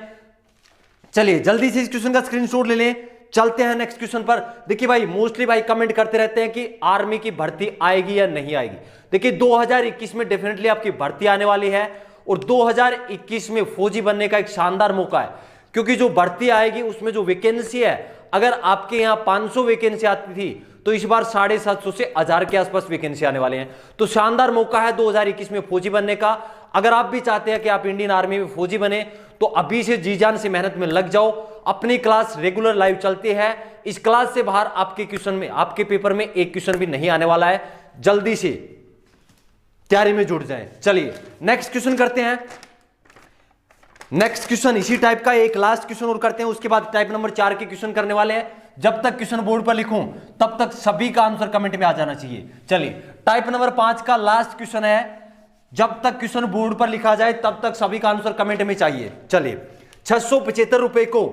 चलिए जल्दी से इस क्वेश्चन का स्क्रीनशॉट ले लें, चलते हैं नेक्स्ट क्वेश्चन पर। देखिए भाई मोस्टली भाई कमेंट करते रहते हैं कि आर्मी की भर्ती आएगी या नहीं आएगी। देखिए 2021 में डेफिनेटली आपकी भर्ती आने वाली है और 2021 में फौजी बनने का एक शानदार मौका है, क्योंकि जो भर्ती आएगी उसमें जो वैकेंसी है, अगर आपके यहां 500 वैकेंसी आती थी तो इस बार 750 से 1000 के आसपास वैकेंसी आने वाले हैं। तो शानदार मौका है 2021 में फौजी बनने का। अगर आप भी चाहते हैं कि आप इंडियन आर्मी में फौजी बने तो अभी से जी जान से मेहनत में लग जाओ। अपनी क्लास रेगुलर लाइव चलती है, इस क्लास से बाहर आपके क्वेश्चन में, आपके पेपर में एक क्वेश्चन भी नहीं आने वाला है। जल्दी से तैयारी में जुट जाएं। चलिए नेक्स्ट क्वेश्चन करते हैं। नेक्स्ट क्वेश्चन इसी टाइप का एक लास्ट क्वेश्चन और करते हैं, उसके बाद टाइप नंबर 4 के क्वेश्चन करने वाले हैं। जब तक क्वेश्चन बोर्ड पर लिखूं तब तक सभी का आंसर कमेंट में आ जाना चाहिए। चलिए टाइप नंबर 5 का लास्ट क्वेश्चन है, जब तक क्वेश्चन बोर्ड पर लिखा जाए तब तक सभी का आंसर कमेंट में चाहिए। चलिए 675 रुपए को,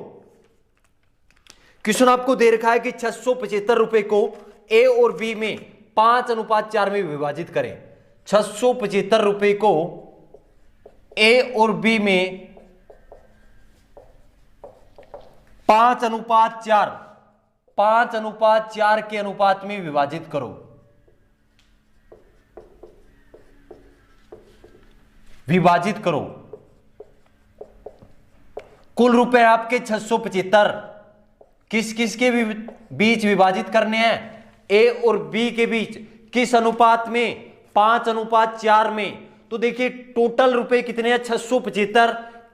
क्वेश्चन आपको दे रखा है कि 675 रुपए को ए और बी में 5:4 में विभाजित करें। 675 रुपए को ए और बी में 5:4 के अनुपात में विभाजित करो। विभाजित करो। कुल रुपए आपके 675 किस किस के बीच विभाजित करने हैं, ए और बी के बीच। किस अनुपात में, 5:4 में। तो देखिए टोटल रुपए कितने हैं, 675,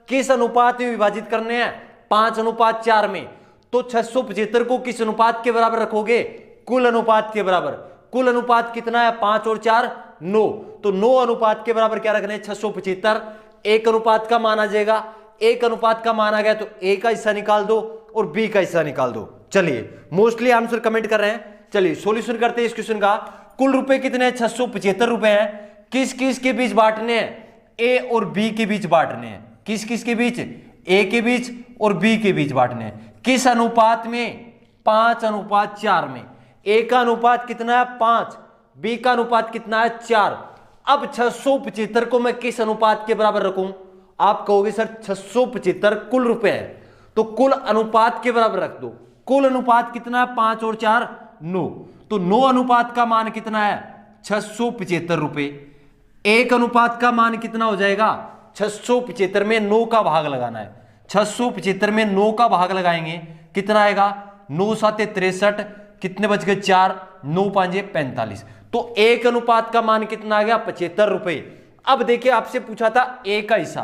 किस अनुपात में विभाजित करने हैं, 5:4 में। तो 675 को किस अनुपात के बराबर रखोगे, कुल अनुपात के बराबर। कुल अनुपात कितना है, 5 और 4 9, तो 9 अनुपात के बराबर क्या रखने हैं, 675। एक अनुपात का मान आ जाएगा, एक अनुपात का मान आ गया तो ए का हिस्सा निकाल दो और बी का हिस्सा निकाल दो। चलिए मोस्टली आंसर कमेंट कर रहे हैं। चलिए सॉल्यूशन करते हैं इस क्वेश्चन का। कुल रुपए कितने हैं, 675 रुपए हैं। किस किस के बीच बांटने हैं, ए और बी के बीच बांटने हैं। किस किस के बीच, ए के बीच और बी के बीच बांटने हैं। किस अनुपात में, 5:4 में। ए का अनुपात कितना है, 5, बी का अनुपात कितना है, 4। अब 675 को मैं किस अनुपात के बराबर रखूं, आप कहोगे सर 675 कुल रुपए है तो कुल अनुपात के बराबर रख दो। कुल अनुपात कितना है, 5 और 4 9, तो 9 अनुपात का मान कितना है, 675 रुपए। एक अनुपात का मान कितना हो जाएगा, 675 में 9 का भाग लगाना है। 675 में 9 का भाग लगाएंगे कितना आएगा, 9 7 63, कितने बच गए 4, 9 5 45। तो एक अनुपात का मान कितना आ गया, 75 रुपए। अब देखिए आपसे पूछा था ए का हिस्सा,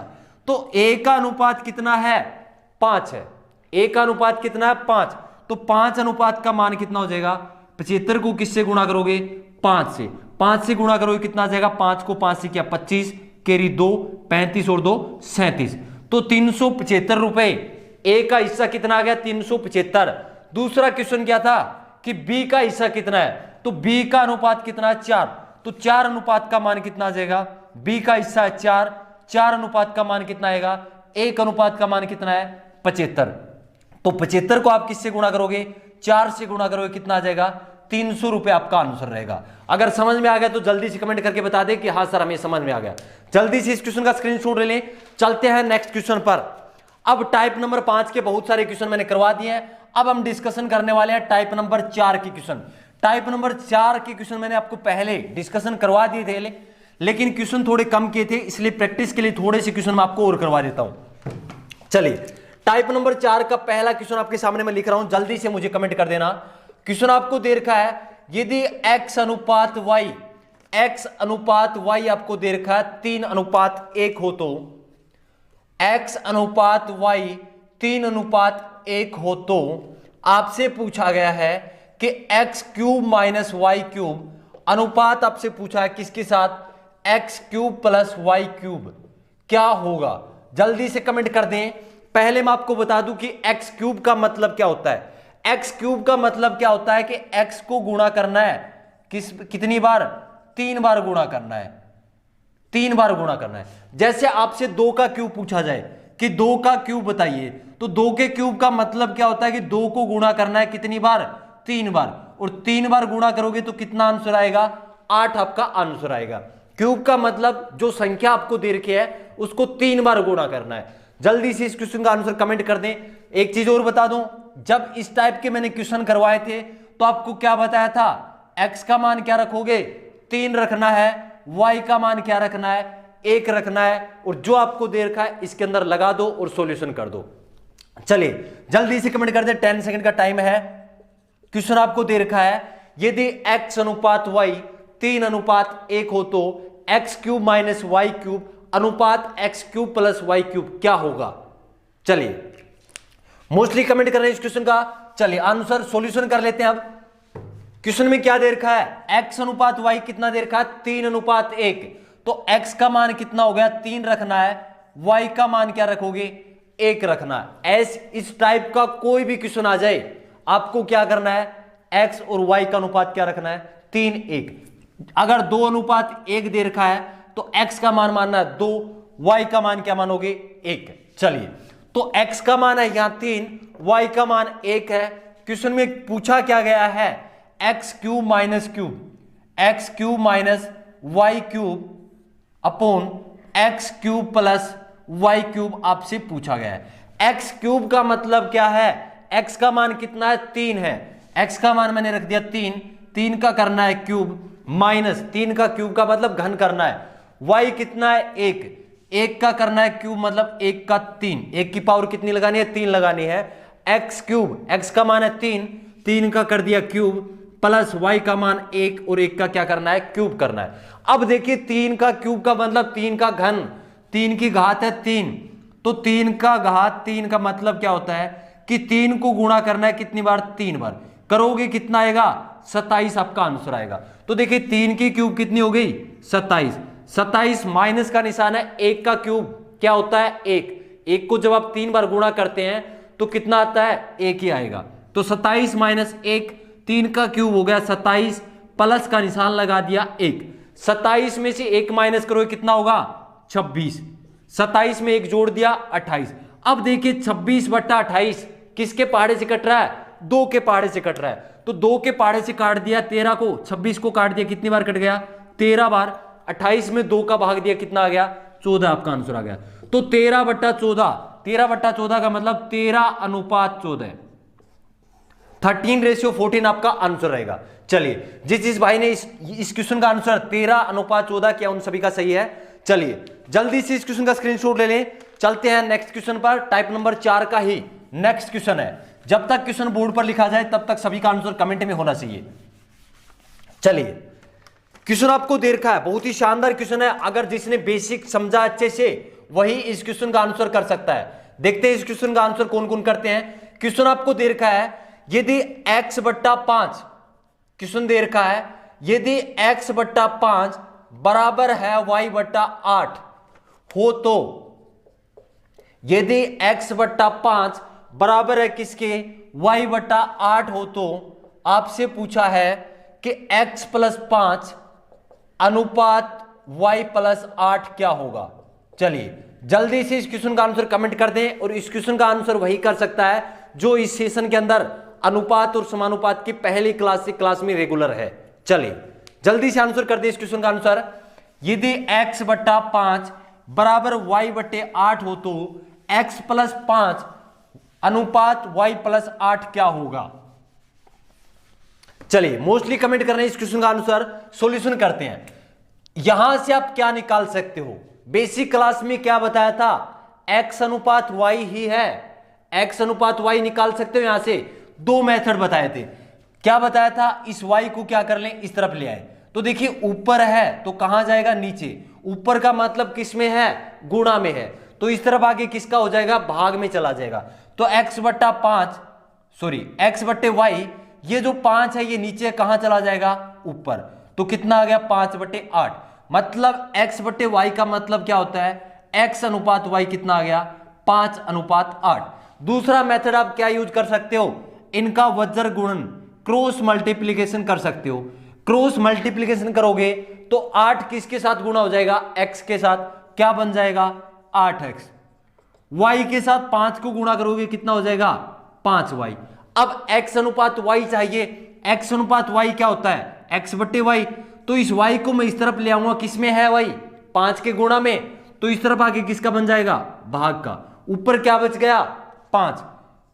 तो ए का अनुपात कितना है, 5 है। ए का अनुपात कितना है, 5, तो 5 अनुपात का मान कितना हो जाएगा, 75 को किससे गुणा करोगे, 5 से। 5 से गुणा करोगे कितना आ जाएगा, 5 को 5 से किया 25, कैरी 2, 35 और 2 37, तो 375 रुपए। ए का हिस्सा कितना आ गया, 375। दूसरा क्वेश्चन क्या था कि बी का हिस्सा कितना है, तो बी का अनुपात कितना है, 4, तो 4 अनुपात का मान कितना आ जाएगा, बी का हिस्सा है 4, 4 अनुपात का मान कितना आएगा, एक अनुपात का मान कितना है, 75। तो 75 को आप किससे गुणा करोगे, 4 से गुणा करोगे, कितना आ जाएगा, 300 रुपए आपका आंसर रहेगा। अगर समझ में आ गया तो जल्दी से कमेंट करके बता दें कि हाँ सर हमें समझ में आ गया। जल्दी से इस क्वेश्चन का स्क्रीनशॉट ले लें। चलते हैं नेक्स्ट क्वेश्चन पर। अब टाइप नंबर 5 के बहुत सारे क्वेश्चन मैंने करवा दिए हैं, अब हम डिस्कशन करने वाले हैं टाइप नंबर 4 के क्वेश्चन। टाइप नंबर 4 के क्वेश्चन मैंने आपको पहले डिस्कशन करवा दिए थे, लेकिन क्वेश्चन थोड़े कम किए थे, इसलिए प्रैक्टिस के लिए थोड़े से क्वेश्चन मैं आपको और करवा देता हूं। चलिए टाइप नंबर 4 का पहला क्वेश्चन आपके सामने मैं लिख रहा हूं, जल्दी से मुझे कमेंट कर देना। क्वेश्चन आपको दे रखा है, यदि x अनुपात y आपको दे रखा है 3:1 हो, तो x अनुपात y 3:1 हो, तो आपसे पूछा गया है कि x³ माइनस y³ अनुपात आपसे पूछा है किसके साथ, x³ प्लस y³ क्या होगा। जल्दी से कमेंट कर दें। पहले मैं आपको बता दूं कि x³ का मतलब क्या होता है। x³ का मतलब क्या होता है कि x को गुणा करना है कितनी बार, 3 बार गुणा करना है, 3 बार गुणा करना है। जैसे आपसे 2 का क्यूब पूछा जाए कि 2 का क्यूब बताइए, तो 2 के क्यूब का मतलब क्या होता है कि 2 को गुणा करना है कितनी बार, 3 बार, और 3 बार गुणा करोगे तो कितना आंसर आएगा? 8 आपका आंसर आएगा। क्यूब का मतलब जो संख्या आपको दे रखी है उसको 3 बार गुणा करना है। जल्दी से इस क्वेश्चन का आंसर कमेंट कर दें। एक चीज और बता दूं, जब इस टाइप के मैंने क्वेश्चन करवाए थे तो आपको क्या बताया था? x का मान क्या रखोगे? 3 रखना है, y का मान क्या रखना है? 1 रखना है, और जो आपको दे रखा है इसके अंदर लगा दो और सॉल्यूशन कर दो। चलिए जल्दी से कमेंट कर दे, 10 सेकंड का टाइम है। क्वेश्चन आपको दे रखा है, यदि x अनुपात y 3:1 हो तो x cube minus y cube अनुपात x cube plus y cube क्या होगा? चलिए मोस्टली कमेंट कर रहे हैं इस क्वेश्चन का। चलिए आंसर सॉल्यूशन कर लेते हैं। अब क्वेश्चन में क्या दे रखा है? x अनुपात y कितना दे रखा है? 3:1। तो x का मान कितना हो गया? 3 रखना है, y का मान क्या रखोगे? 1 रखना है। इस टाइप का कोई भी क्वेश्चन आ जाए आपको क्या करना है? x और y का अनुपात क्या रखना है? 3:1। अगर 2:1 दे रखा है तो x का मान मानना है 2, y का मान क्या मानोगे? 1। चलिए तो x का मान है यहां 3, y का मान 1 है। क्वेश्चन में पूछा क्या गया है? x cube minus y cube upon x cube plus y cube आपसे पूछा गया है। x क्यूब का मतलब क्या है? x का मान कितना है? 3 है। x का मान मैंने रख दिया 3 का करना है क्यूब, माइनस 3 का क्यूब का मतलब घन करना है। y कितना है? 1 का करना है क्यूब, मतलब 1 का 3, 1 की पावर कितनी लगानी है? 3 लगानी है। x क्यूब, x का मान है 3 का कर दिया क्यूब, प्लस y का मान 1, और 1 का क्या करना है? क्यूब करना है। अब देखिए 3 का क्यूब का मतलब 3 का घन, 3 की घात है 3, तो 3 का घात 3 का मतलब क्या होता है कि 3 को गुणा करना है कितनी बार? 3 बार। करोगे कितना आएगा? 27 आपका आंसर आएगा। तो देखिए 3 की क्यूब कितनी हो गई? 27 माइनस का निशान है, 1 का क्यूब क्या होता है? 1 को जब आप 3 बार गुणा करते हैं तो कितना आता है? 1 ही आएगा। तो 27 माइनस 1, 3 का क्यूब हो गया 27, प्लस का निशान लगा दिया 1। 27 में से 1 माइनस करोगे कितना होगा? 26। 27 में 1 जोड़ दिया 28। अब देखिए 26/28 किसके पहाड़े से कट रहा है? 2 के पहाड़े से कट रहा है। तो 2 के पहाड़े से काट दिया 13 को, 26 को काट दिया, कितनी बार कट गया? 13 बार। 28 में 2 का भाग दिया, कितना आ गया? 14 आपका आंसर आ गया। तो 13/14 का मतलब 13:14, 13:14 आपका आंसर रहेगा। चलिए जिस भाई ने इस क्वेश्चन का आंसर 13:14 किया उन सभी का सही है। चलिए जल्दी से इस क्वेश्चन का स्क्रीनशॉट ले लें। चलते हैं नेक्स्ट क्वेश्चन पर। टाइप नंबर 4 का ही नेक्स्ट क्वेश्चन है। जब तक क्वेश्चन बोर्ड पर लिखा जाए तब तक सभी का आंसर कमेंट में होना चाहिए। चलिए क्वेश्चन आपको दे रखा है, बहुत ही शानदार क्वेश्चन है। अगर जिसने बेसिक समझा अच्छे से वही इस क्वेश्चन का आंसर कर सकता है। देखते हैं इस क्वेश्चन का आंसर कौन कौन करते हैं। क्वेश्चन आपको दे रखा है, यदि x/5, क्वेश्चन दे रखा है यदि x/5 बराबर है y/8 हो तो, यदि x/5 बराबर है किसके? y/8 हो तो आपसे पूछा है कि x+5 अनुपात y+8 क्या होगा। चलिए जल्दी से इस क्वेश्चन का आंसर कमेंट कर दें। और इस क्वेश्चन का आंसर वही कर सकता है जो इस सेशन के अंदर अनुपात और समानुपात की पहली क्लास से क्लास में रेगुलर है। चलिए जल्दी से आंसर कर दे इस क्वेश्चन का आंसर। यदि x/5 बराबर y/8 हो तो x+5 अनुपात y+8 क्या होगा। चलिए मोस्टली कमेंट कर रहे हैं इस क्वेश्चन का आंसर। सॉल्यूशन करते हैं। यहां से आप क्या निकाल सकते हो? बेसिक क्लास में क्या बताया था? x/y ही है, x/y निकाल सकते हो। यहां से 2 मेथड बताए थे। क्या बताया था? इस y को क्या कर लें? इस तरफ ले आए। तो देखिए ऊपर है तो कहां जाएगा? नीचे। ऊपर का मतलब किस में है? गुणा में है। तो इस तरफ आगे किसका हो जाएगा? भाग में चला जाएगा। तो x/y, ये जो 5 है ये नीचे कहां चला जाएगा? ऊपर। तो कितना आ गया? 5/8। मतलब x/y का मतलब क्या होता है? x/y कितना आ गया? 5/8। दूसरा मेथड आप क्या यूज कर सकते हो? इनका वज्र गुणन, क्रॉस मल्टीप्लीकेशन कर सकते हो। क्रॉस मल्टीप्लीकेशन करोगे तो 8 किसके साथ गुणा हो जाएगा? x के साथ। क्या बन जाएगा? 8x। y के साथ 5 को गुणा करोगे कितना हो जाएगा? 5y। अब x/y चाहिए x अनुपात y क्या होता है, x बट्टे y। तो इस y को मैं इस तरफ ले आऊंगा, किस में है y, 5 के गुणा में, तो इस तरफ आगे किसका बन जाएगा, भाग का। ऊपर क्या बच गया, 5,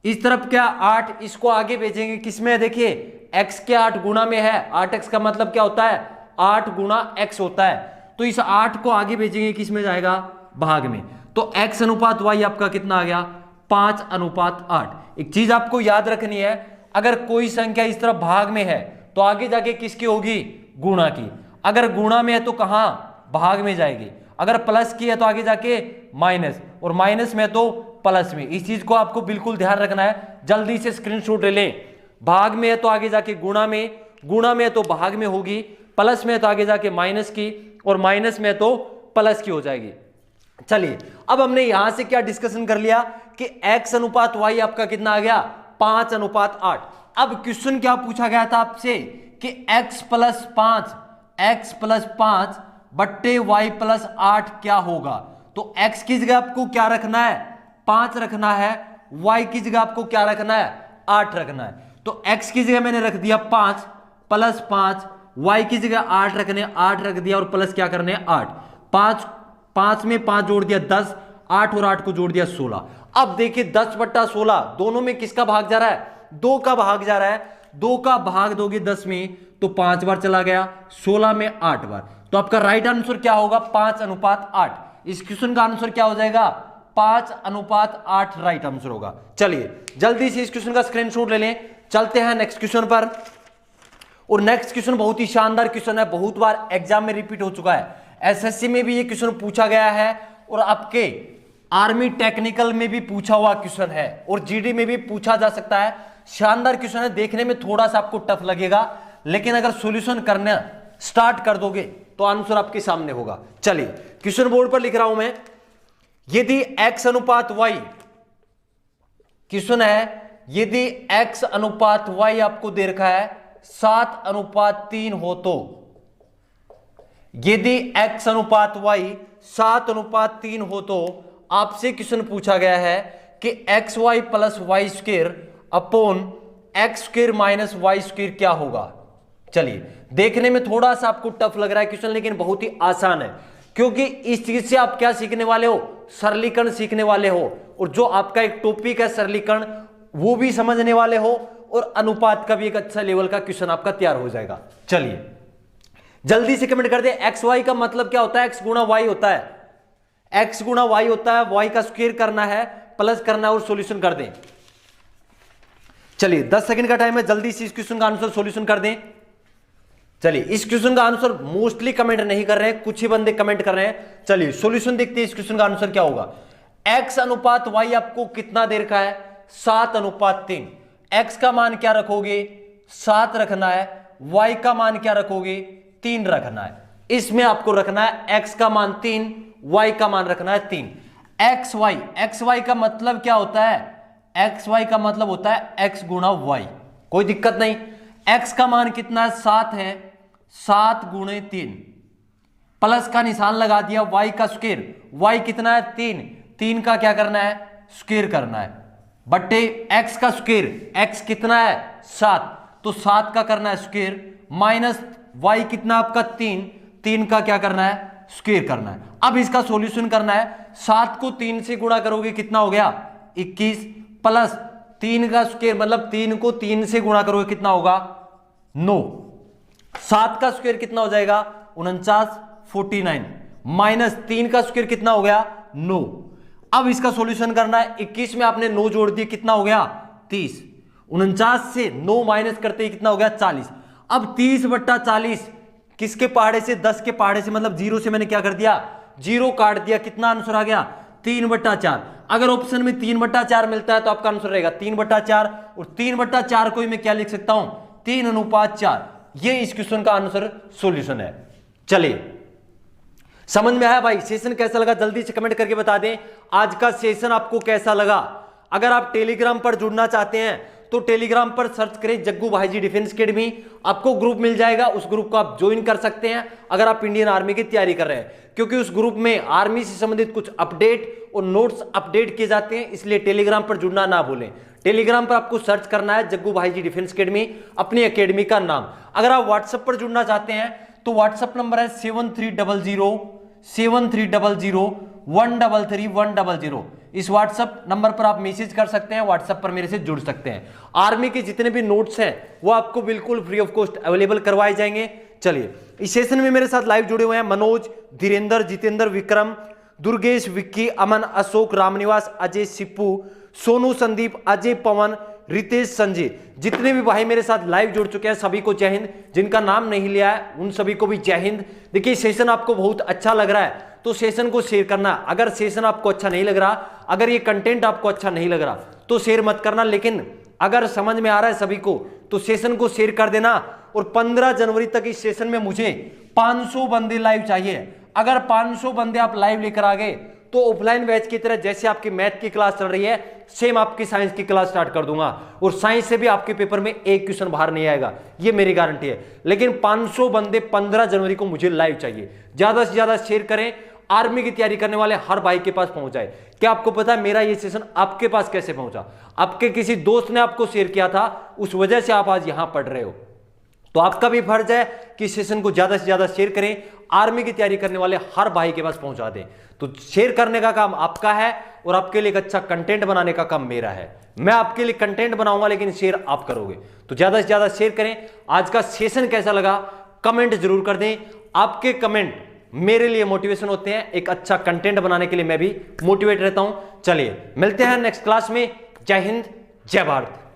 इस तरफ क्या 8, इसको आगे भेजेंगे किस में है, देखिए x के 8 गुणा में है, 8x का मतलब क्या होता है, 8 गुणा x होता है। तो इस 8 को आगे भेजेंगे किस में जाएगा, भाग में। तो x अनुपात y आपका कितना आ गया, 5 अनुपात 8। एक चीज आपको याद रखनी है, अगर कोई संख्या इस तरफ भाग में है तो आगे जाके किसकी होगी, गुणा की। अगर गुणा में है तो कहां, भाग में जाएगी। अगर प्लस की है तो आगे जाके माइनस, और माइनस में तो प्लस में। इस चीज को आपको बिल्कुल ध्यान रखना है, जल्दी से स्क्रीनशॉट ले लें। भाग में है तो आगे जाके गुणा में, गुणा में है तो भाग में होगी, प्लस में है तो आगे जाके माइनस की, और माइनस में है तो प्लस की हो जाएगी। चलिए अब हमने यहां से क्या डिस्कशन कर लिया कि x अनुपात y आपका कितना आ गया, 5 अनुपात 8। अब क्वेश्चन क्या पूछा गया था आपसे कि x प्लस 5 बट्टे y प्लस 8 क्या होगा। तो x की जगह आपको क्या रखना है, 5 रखना है, y की जगह आपको क्या रखना है, 8 रखना है। तो x की जगह मैंने रख दिया 5 प्लस 5, y की जगह 8 रखने, 8 रख दिया, और प्लस क्या करने 8। 5 में 5 जोड़ दिया 10, 8 और 8 को जोड़ दिया 16। अब देखिए 10 बट्टा 16 दोनों में किसका भाग जा रहा है, 2 का भाग जा रहा है। 2 का भाग दोगे 10 में तो 5 बार चला गया, 16 में 8 बार। तो आपका राइट आंसर क्या होगा, 5 अनुपात 8। इस क्वेश्चन का आंसर क्या हो जाएगा, 5 अनुपात 8 राइट आंसर होगा। चलिए जल्दी से इस क्वेश्चन का स्क्रीनशॉट ले लें, चलते हैं नेक्स्ट क्वेश्चन पर। और नेक्स्ट क्वेश्चन बहुत ही शानदार क्वेश्चन है, बहुत बार एग्जाम में रिपीट हो चुका है, एसएससी में भी ये क्वेश्चन पूछा गया है, और आपके आर्मी टेक्निकल में भी पूछा हुआ क्वेश्चन है, और जीडी में भी पूछा जा सकता है। शानदार क्वेश्चन है, देखने में थोड़ा सा आपको टफ लगेगा, लेकिन अगर सॉल्यूशन करना स्टार्ट कर दोगे तो आंसर आपके सामने होगा। चलिए क्वेश्चन बोर्ड पर लिख रहा हूं मैं, यदि x अनुपात y, क्वेश्चन है यदि x अनुपात y आपको दे रखा है 7 अनुपात 3 हो तो, यदि x अनुपात y 7 अनुपात 3 हो तो आपसे क्वेश्चन पूछा गया है कि x y plus y square upon x square minus y square क्या होगा। चलिए देखने में थोड़ा सा आपको टफ लग रहा है क्वेश्चन, लेकिन बहुत ही आसान है, क्योंकि इस चीज से आप क्या सीखने वाले हो, सरलीकरण सीखने वाले हो, और जो आपका एक टॉपिक है सरलीकरण वो भी समझने वाले हो, और अनुपात का भी एक अच्छा लेवल का क्वेश्चन आपका तैयार हो जाएगा। चलिए जल्दी से कमेंट कर दे, एक्स वाई का मतलब क्या होता है, एक्स गुणा वाई होता है, एक्स गुणा वाई होता है, वाई का स्क्वायर करना है, प्लस करना है और सॉल्यूशन कर दें। चलिए 10 सेकंड का टाइम है, जल्दी से इस क्वेश्चन का आंसर सॉल्यूशन कर दें। चलिए इस क्वेश्चन का आंसर मोस्टली कमेंट नहीं कर रहे हैं, कुछ ही बंदे कमेंट कर रहे हैं। चलिए सॉल्यूशन देखते हैं इस क्वेश्चन का आंसर क्या होगा। एक्स अनुपात वाई आपको कितना दे रखा है, 7 अनुपात 3। एक्स का मान क्या रखोगे, 7 रखना है, वाई का मान क्या रखोगे, 3 रखना है। इसमें आपको रखना है एक्स का मान 3, वाई का मान रखना है 3। एक्स वाई का मतलब क्या होता है, एक्स वाई का मतलब होता है एक्स गुणा वाई, कोई दिक्कत नहीं। एक्स का मान कितना है, 7 है, 7 गुणे 3, प्लस का निशान लगा दिया, वाई का स्क्वायर, वाई कितना है 3, 3 का क्या करना है, स्क्वायर करना है, बट्टे एक्स का स्क्वायर, एक्स कितना है 7, तो 7 का करना है स्क्वायर, माइनस वाई कितना आपका 3, 3 का क्या करना है, स्क्वायर करना है। अब इसका सॉल्यूशन करना है, 7 को 3 से गुणा करोगे कितना हो गया 21, प्लस 3 का स्क्वायर मतलब 3 को 3 से गुणा करोगे कितना होगा 9, 7 का स्क्वायर कितना हो जाएगा 49, 49, माइनस 3 का स्क्वायर कितना हो गया 9। अब इसका सॉल्यूशन करना है, 21 में आपने 9 जोड़ दिए कितना हो गया 30, 49 से 9 माइनस करते ही कितना हो गया 40। अब 30 बट्टा 40 किसके पहाड़े से, 10 के पहाड़े से, मतलब 0 से मैंने क्या कर दिया, 0 काट दिया, कितना आंसर आ गया 3/4। अगर ऑप्शन में 3/4 मिलता है तो आपका आंसर रहेगा 3/4, और 3/4 को ही मैं क्या लिख सकता हूं 3 अनुपात 4। ये इस क्वेश्चन का आंसर सॉल्यूशन है। चलिए समझ में आया भाई, सेशन कैसा लगा जल्दी से कमेंट करके बता दें। आज का सेशन आपको कैसा लगा, अगर आप टेलीग्राम पर जुड़ना चाहते हैं तो टेलीग्राम पर सर्च करें जग्गू भाई जी डिफेंस एकेडमी, आपको ग्रुप मिल जाएगा। उस ग्रुप को आप ज्वाइन कर सकते हैं अगर आप इंडियन आर्मी की तैयारी कर रहे हैं, क्योंकि उस ग्रुप में आर्मी से संबंधित कुछ अपडेट और नोट्स अपडेट किए जाते हैं, इसलिए टेलीग्राम पर जुड़ना ना भूलें। टेलीग्राम पर आपको सर्च करना है जग्गू भाई जी डिफेंस एकेडमी, अपनी एकेडमी का नाम। अगर आप व्हाट्सएप पर जुड़ना चाहते हैं तो व्हाट्सएप नंबर है 7300 इस व्हाट्सएप नंबर पर आप मैसेज कर सकते हैं, व्हाट्सएप पर मेरे से जुड़ सकते हैं। आर्मी के जितने भी नोट्स हैं वो आपको बिल्कुल फ्री ऑफ कॉस्ट अवेलेबल करवाए जाएंगे। चलिए, इस सेशन में मेरे साथ लाइव जुड़े हुए हैं मनोज, धीरेन्द्र, जितेंद्र, विक्रम, दुर्गेश, विक्की, अमन, अशोक, रामनिवास, अजय, सिप्पू, सोनू, संदीप, अजय, पवन, रितेश, संजय। जितने भी भाई मेरे साथ लाइव जुड़ चुके हैं सभी को जय हिंद। जिनका नाम नहीं लिया है उन सभी को भी जय हिंद। देखिए, सेशन आपको बहुत अच्छा लग रहा है तो सेशन को शेयर करना। अगर सेशन आपको अच्छा नहीं लग रहा, अगर ये कंटेंट आपको अच्छा नहीं लग रहा तो शेयर मत करना, लेकिन अगर समझ में आ रहा है सभी को तो सेशन को शेयर कर देना। और 15 जनवरी तक इस सेशन में मुझे 500 बंदे लाइव चाहिए। अगर 500 बंदे आप लाइव लेकर आ गए तो ऑफलाइन बैच की तरह जैसे आपकी मैथ की क्लास चल रही है सेम आपकी साइंस की क्लास स्टार्ट कर दूंगा, और साइंस से भी आपके पेपर में एक क्वेश्चन बाहर नहीं आएगा, ये मेरी गारंटी है। लेकिन 500 बंदे 15 जनवरी को मुझे लाइव चाहिए। ज्यादा से ज्यादा शेयर करें, आर्मी की तैयारी करने वाले हर भाई के पास पहुंच जाए। क्या आपको पता है मेरा ये सेशन आपके पास कैसे पहुंचा? आपके किसी दोस्त ने आपको शेयर किया था, उस वजह से आप आज यहां पढ़ रहे हो। तो आपका भी फर्ज है कि सेशन को ज्यादा से ज्यादा शेयर करें, आर्मी की तैयारी करने वाले हर भाई के पास पहुंचा दें। तो शेयर करने का काम आपका है और आपके लिए एक अच्छा कंटेंट बनाने का काम मेरा है। मैं आपके लिए कंटेंट बनाऊंगा लेकिन शेयर आप करोगे। तो ज्यादा से ज्यादा शेयर करें। आज का सेशन कैसा लगा कमेंट जरूर कर दें। आपके कमेंट मेरे लिए मोटिवेशन होते हैं, एक अच्छा कंटेंट बनाने के लिए मैं भी मोटिवेट रहता हूं। चलिए मिलते हैं नेक्स्ट क्लास में। जय हिंद, जय भारत।